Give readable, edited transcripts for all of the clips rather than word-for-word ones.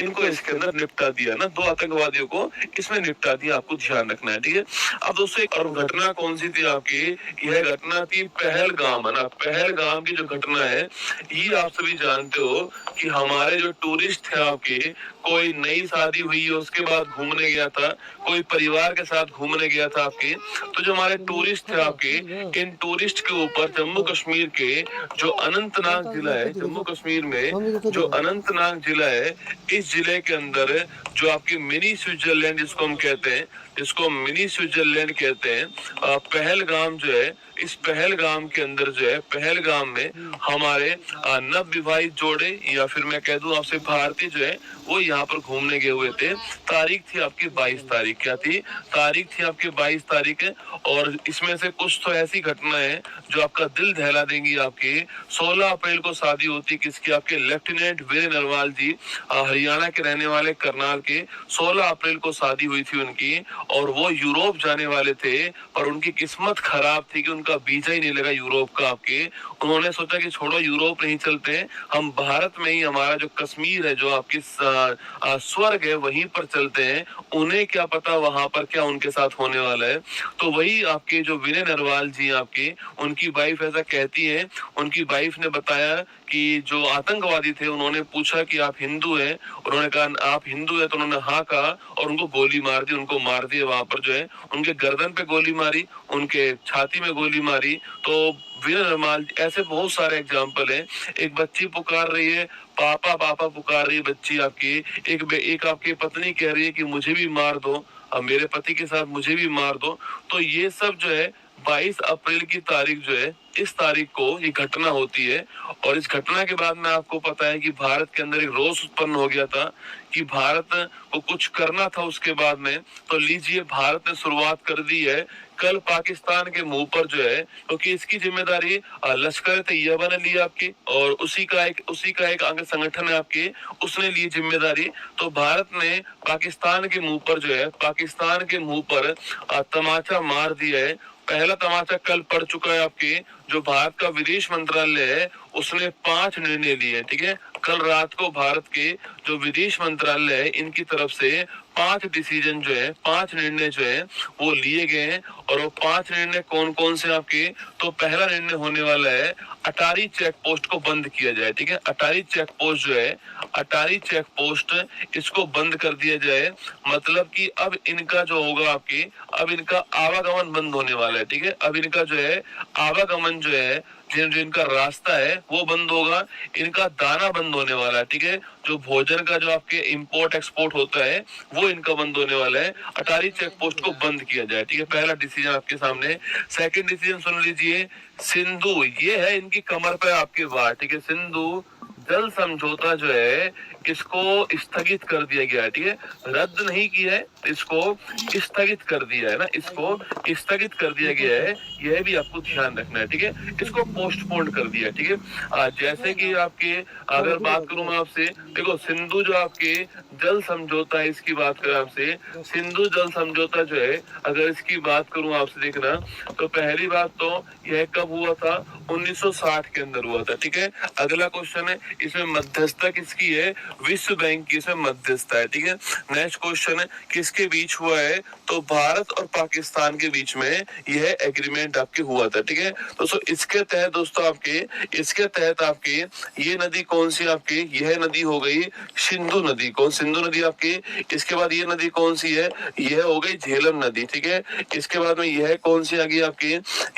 इनको इसके अंदर निपटा दिया ना, 2 आतंकवादियों को इसमें निपटा दिया, आपको ध्यान रखना है, ठीक है। अब दोस्तों एक और घटना कौन सी थी आपकी, यह घटना थी पहलगाम, है ना। पहलगाम की जो घटना है, ये आप सभी जानते हो कि हमारे जो टूरिस्ट थे आपके, कोई नई शादी हुई है उसके बाद घूमने गया था, कोई परिवार के साथ घूमने गया था आपके, तो जो हमारे टूरिस्ट थे आपके, इन टूरिस्ट के ऊपर जम्मू कश्मीर के जो अनंतनाग जिला है, जम्मू कश्मीर में जो अनंतनाग जिला है, इस जिले के अंदर जो आपकी मिनी स्विट्जरलैंड जिसको हम कहते हैं, जिसको मिनी स्विट्जरलैंड कहते हैं, पहलगाम जो है, इस पहलगाम के अंदर जो है, पहलगाम में हमारे नव विवाहित जोड़े या फिर मैं कह दूं आपसे भारतीय जो है, वो यहाँ पर घूमने गए हुए थे। तारीख थी आपकी 22 तारीख, क्या थी तारीख थी आपकी 22 तारीख है। और इसमें से कुछ तो ऐसी घटनाएं हैं जो आपका दिल दहला देंगी आपके। 16 अप्रैल को शादी होती किसकी, आपके लेफ्टिनेंट वीर नरवाल जी, हरियाणा के रहने वाले करनाल के, 16 अप्रैल को शादी हुई थी उनकी, और वो यूरोप जाने वाले थे, पर उनकी किस्मत खराब थी कि उनका वीजा ही नहीं लगा यूरोप का आपके। उन्होंने सोचा कि छोड़ो यूरोप नहीं चलते, हम भारत में ही, हमारा जो कश्मीर है, जो आपकी स्वर्ग है, वहीं पर चलते हैं, उन्हें क्या पता वहां पर क्या उनके साथ होने वाला है। तो वही आपके जो विनय नरवाल जी आपके, उनकी वाइफ ऐसा कहती है, उनकी वाइफ ने बताया कि जो आतंकवादी थे उन्होंने पूछा कि आप हिंदू हैं, उन्होंने कहा आप हिंदू हैं, तो उन्होंने हाँ कहा और उनको गोली मार दी, उनको मार दिया वहां पर जो है, उनके गर्दन पे गोली मारी, उनके छाती में गोली मारी। तो वीर नरवाल, ऐसे बहुत सारे एग्जाम्पल हैं। एक बच्ची पुकार रही है, पापा पापा पुकार रही है बच्ची आपकी, एक आपकी पत्नी कह रही है कि मुझे भी मार दो, अब मेरे पति के साथ मुझे भी मार दो। तो ये सब जो है 22 अप्रैल की तारीख जो है, इस तारीख को ये घटना होती है। और इस घटना के बाद में आपको पता है कि भारत के अंदर एक रोष उत्पन्न हो गया था कि भारत को कुछ करना था उसके बाद में। तो लीजिए, भारत ने शुरुआत कर दी है कल पाकिस्तान के मुंह पर जो है, क्योंकि इसकी जिम्मेदारी लश्कर तैयबा ने ली आपकी, और उसी का एक अंग संगठन है आपके, उसने ली जिम्मेदारी। तो भारत ने पाकिस्तान के मुंह पर जो है, पाकिस्तान के मुंह पर तमाचा मार दिया है। पहला तमाचा कल पड़ चुका है आपके। जो भारत का विदेश मंत्रालय है, उसने 5 निर्णय लिए, ठीक है। कल रात को भारत के जो विदेश मंत्रालय है, इनकी तरफ से 5 डिसीजन जो है, 5 निर्णय जो है, वो लिए गए हैं। और वो 5 निर्णय कौन कौन से आपके, तो पहला निर्णय होने वाला है अटारी चेक पोस्ट को बंद किया जाए, ठीक है। अटारी चेक पोस्ट जो है, अटारी चेक पोस्ट, इसको बंद कर दिया जाए। मतलब कि अब इनका जो होगा आपके, अब इनका आवागमन बंद होने वाला है, ठीक है। अब इनका जो है आवागमन जो है, जिनका रास्ता है वो बंद होगा, इनका दाना बंद होने वाला है, ठीक है। जो भोजन का जो आपके इंपोर्ट एक्सपोर्ट होता है, वो इनका बंद होने वाला है। अटारी चेक पोस्ट को बंद किया जाए, ठीक है। पहला डिसीजन आपके सामने। सेकंड डिसीजन सुन लीजिए, सिंधु, ये है इनकी कमर पे आपके वार, ठीक है। सिंधु जल समझौता जो है, इसको स्थगित कर दिया गया है, ठीक है। रद्द नहीं किया है, इसको स्थगित कर दिया है ना, इसको स्थगित कर दिया गया है, यह भी आपको ध्यान रखना है, ठीक है। इसको पोस्टपोन कर दिया, ठीक है। जैसे कि आपके, अगर बात करूं मैं आपसे, देखो सिंधु जो आपके जल समझौता है, इसकी बात करें आपसे, सिंधु जल समझौता जो है, अगर इसकी बात करूं आपसे, देखना, तो पहली बात तो यह कब हुआ था, 1960 के अंदर हुआ था, ठीक है। अगला क्वेश्चन है, इसमें मध्यस्थता किसकी है, विश्व बैंक की इसमें मध्यस्थता है, ठीक है। नेक्स्ट क्वेश्चन है, किसके बीच हुआ है, तो भारत और पाकिस्तान के बीच में यह एग्रीमेंट आपके हुआ था, ठीक है। दोस्तों इसके तहत, दोस्तों आपके, इसके तहत आपके, ये नदी कौन सी आपकी, यह नदी हो गई सिंधु नदी, कौन, सिंधु नदी आपकी। इसके बाद ये नदी कौन सी है, यह हो गई झेलम नदी, ठीक है। इसके बाद में यह कौन सी आ गई आपकी,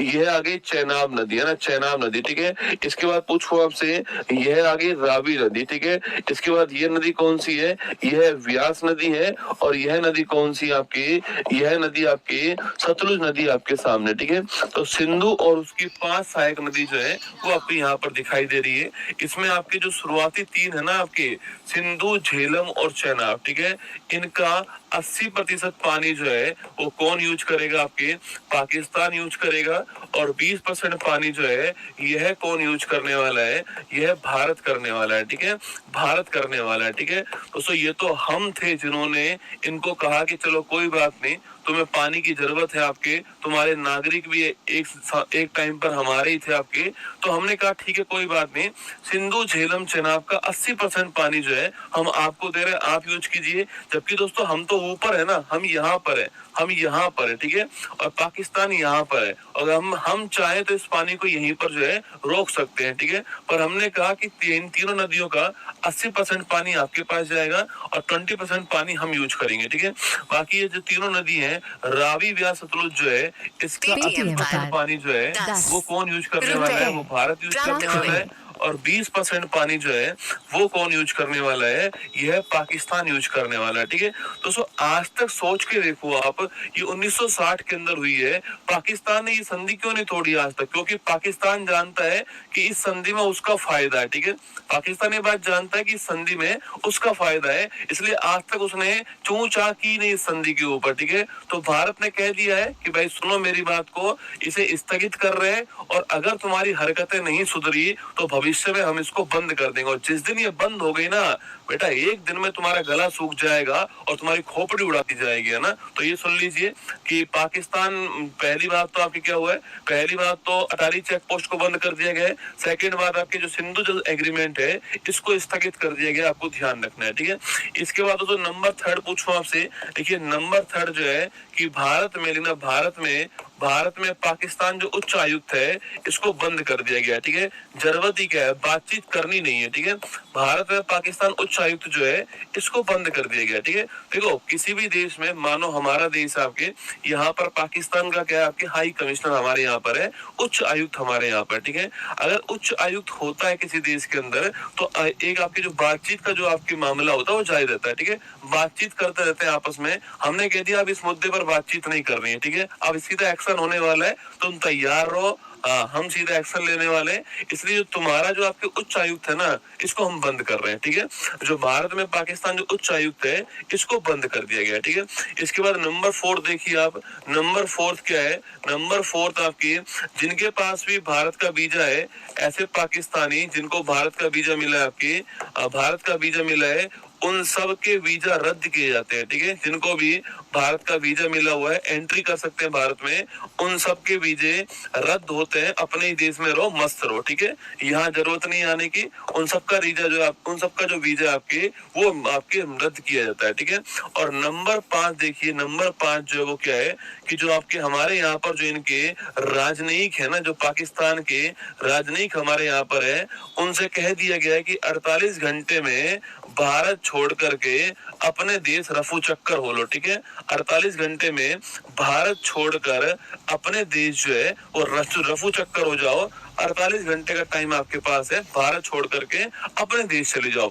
यह आ गई चेनाब नदी, है ना, चेनाब नदी, ठीक है। इसके बाद पूछो आपसे, यह आ गई रावी नदी, ठीक है। इसके बाद यह नदी कौन सी है, यह व्यास नदी है। और यह नदी कौन सी आपकी, यह नदी आपकी सतलुज नदी आपके सामने, ठीक है। तो सिंधु और उसकी 5 सहायक नदी जो है, वो आपको यहाँ पर दिखाई दे रही है। इसमें आपके जो शुरुआती 3 है ना आपके, सिंधु, झेलम और चेनाब, ठीक है, इनका 80% पानी जो है वो कौन यूज करेगा आपके, पाकिस्तान यूज करेगा। और 20% पानी जो है, यह कौन यूज करने वाला है, यह भारत करने वाला है, ठीक है, भारत करने वाला है, ठीक है। दोस्तों ये तो हम थे जिन्होंने इनको कहा कि चलो कोई बात नहीं, तुम्हें पानी की जरूरत है आपके, तुम्हारे नागरिक भी एक टाइम पर हमारे ही थे आपके। तो हमने कहा ठीक है कोई बात नहीं, सिंधु झेलम चेनाब का 80% पानी जो है हम आपको दे रहे हैं, आप यूज कीजिए। जबकि दोस्तों हम तो ऊपर है ना, हम यहाँ पर है, हम यहाँ पर है, ठीक है, और पाकिस्तान यहाँ पर है, और हम चाहे तो इस पानी को यहीं पर जो है रोक सकते हैं, ठीक है। पर हमने कहा कि तीनों नदियों का 80% पानी आपके पास जाएगा और 20% पानी हम यूज करेंगे, ठीक है। बाकी ये जो तीनों नदी हैं, रावी, व्यास, सतलुज जो है, इसका 80% पानी जो है वो कौन यूज करने वाला है? वो भारत यूज करने वाला है। और 20% पानी जो है वो कौन यूज करने वाला है? यह पाकिस्तान यूज करने वाला है, ठीक है। दोस्तों आज तक सोच के देखो आप, ये 1960 के अंदर हुई है, पाकिस्तान ने ये संधि क्यों नहीं तोड़ी आज तक? क्योंकि पाकिस्तान जानता है कि इस संधि में उसका फायदा है, ठीक है। पाकिस्तान ये बात जानता है कि इस संधि में उसका फायदा है, इसलिए आज तक उसने चूं चा की नहीं इस संधि के ऊपर, ठीक है। तो भारत ने कह दिया है कि भाई सुनो मेरी बात को, इसे स्थगित कर रहे हैं, और अगर तुम्हारी हरकतें नहीं सुधरी तो भविष्य में हम इसको बंद कर देंगे। और जिस दिन ये बंद हो गई ना बेटा, एक दिन में तुम्हारा गला सूख जाएगा और तुम्हारी खोपड़ी उड़ा दी जाएगी, है ना। तो ये सुन लीजिए कि पाकिस्तान, पहली बात तो आपकी क्या हुआ है, पहली बात तो अटारी चेक पोस्ट को बंद कर दिया गया है। सेकंड बात आपके जो सिंधु जल एग्रीमेंट है इसको स्थगित कर दिया गया, आपको ध्यान रखना है, ठीक है। इसके बाद तो नंबर 3 पूछूं आपसे, देखिए नंबर 3 जो है कि भारत में, लेकिन भारत में पाकिस्तान जो उच्च आयुक्त है इसको बंद कर दिया गया, ठीक है। जरूरत ही क्या है, बातचीत करनी नहीं है, ठीक है। भारत में पाकिस्तान उच्च आयुक्त जो है इसको बंद कर दिया गया, ठीक है। देखो किसी भी देश में, मानो हमारा देश आपके यहाँ पर, पाकिस्तान का क्या है, आपके हाई कमिश्नर हमारे यहाँ पर है, उच्च आयुक्त हमारे यहाँ पर, ठीक है। अगर उच्च आयुक्त होता है किसी देश के अंदर तो एक आपकी जो बातचीत का जो आपकी मामला होता है वो जारी रहता है, ठीक है। बातचीत करते रहते हैं आपस में। हमने कह दिया अब इस मुद्दे पर बातचीत नहीं करनी है, ठीक है, अब सीधा एक्शन होने वाला है, तुम तैयार रहो, हम सीधा एक्शन लेने वाले हैं। इसलिए जो तुम्हारा जो आपके उच्च आयुक्त है ना, इसको हम बंद कर रहे हैं, ठीक है। जो भारत में पाकिस्तान जो उच्च आयुक्त है इसको बंद कर दिया गया, ठीक है। इसके बाद नंबर 4 देखिए आप, नंबर 4 क्या है, नंबर 4 आपकी, जिनके पास भी भारत का वीजा है, ऐसे पाकिस्तानी जिनको भारत का वीजा मिला है, आपकी भारत का वीजा मिला है, उन सब के वीजा रद्द किए जाते हैं, ठीक है। जिनको भी भारत का वीजा मिला हुआ है, एंट्री कर सकते हैं भारत में, उन सब के वीजे रद्द होते हैं। अपने ही देश में रहो, मस्त रहो, ठीक है, यहाँ जरूरत नहीं आने की। उन सब का वीजा जो उन सब का जो वीजा आपके वो आपके रद्द किया जाता है, ठीक है। और नंबर 5 देखिए, नंबर 5 जो है वो क्या है कि जो आपके हमारे यहाँ पर जो इनके राजनयिक है ना, जो पाकिस्तान के राजनयिक हमारे यहाँ पर है, उनसे कह दिया गया है कि 48 घंटे में भारत छोड़ करके अपने देश रफू चक्कर हो लो, ठीक है। 48 घंटे में भारत छोड़कर अपने देश जो है वो रफू चक्कर हो जाओ। 48 घंटे का टाइम आपके पास है, भारत छोड़ करके अपने देश चले जाओ।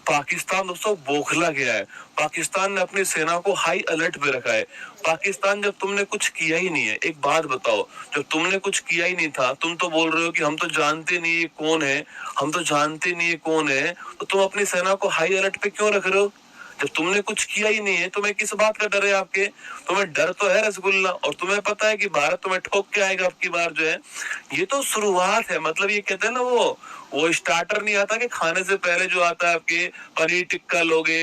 पाकिस्तान दोस्तों बौखला गया है, पाकिस्तान ने अपनी सेना को हाई अलर्ट पे रखा है। पाकिस्तान, जब तुमने कुछ किया ही नहीं है, एक बात बताओ, जब तुमने कुछ किया ही नहीं था, तुम तो बोल रहे हो कि हम तो जानते नहीं है कौन है, हम तो जानते नहीं है कौन है, तो तुम अपनी सेना को हाई अलर्ट पे क्यों रख रहे हो? जब तुमने कुछ किया ही नहीं है, तुम्हें किस बात का डर है आपके? तुम्हें डर तो है रसगुल्ला, और तुम्हें पता है कि भारत तुम्हें ठोक के आएगा आपकी बार जो है। ये तो शुरुआत है, मतलब ये कहते हैं ना वो स्टार्टर नहीं आता कि खाने से पहले जो आता है आपके पनीर टिक्का लोगे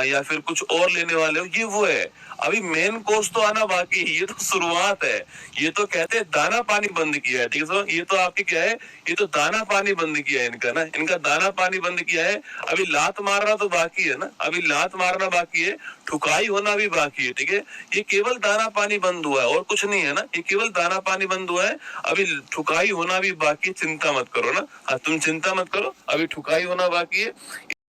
या फिर कुछ और लेने वाले हो, ये वो है। अभी मेन कोर्स तो आना बाकी है, ये तो शुरुआत है। ये तो कहते हैं दाना पानी बंद किया है, ठीक है। ये तो आपके क्या है, ये तो दाना पानी बंद किया है इनका ना, इनका दाना पानी बंद किया है। अभी लात मारना तो बाकी है ना, अभी लात मारना बाकी है, ठुकाई होना भी बाकी है, ठीक है। ये केवल दाना पानी बंद हुआ है और कुछ नहीं है ना, ये केवल दाना पानी बंद हुआ है, अभी ठुकाई होना भी बाकी है। चिंता मत करो ना, तुम चिंता मत करो, अभी ठुकाई होना बाकी है।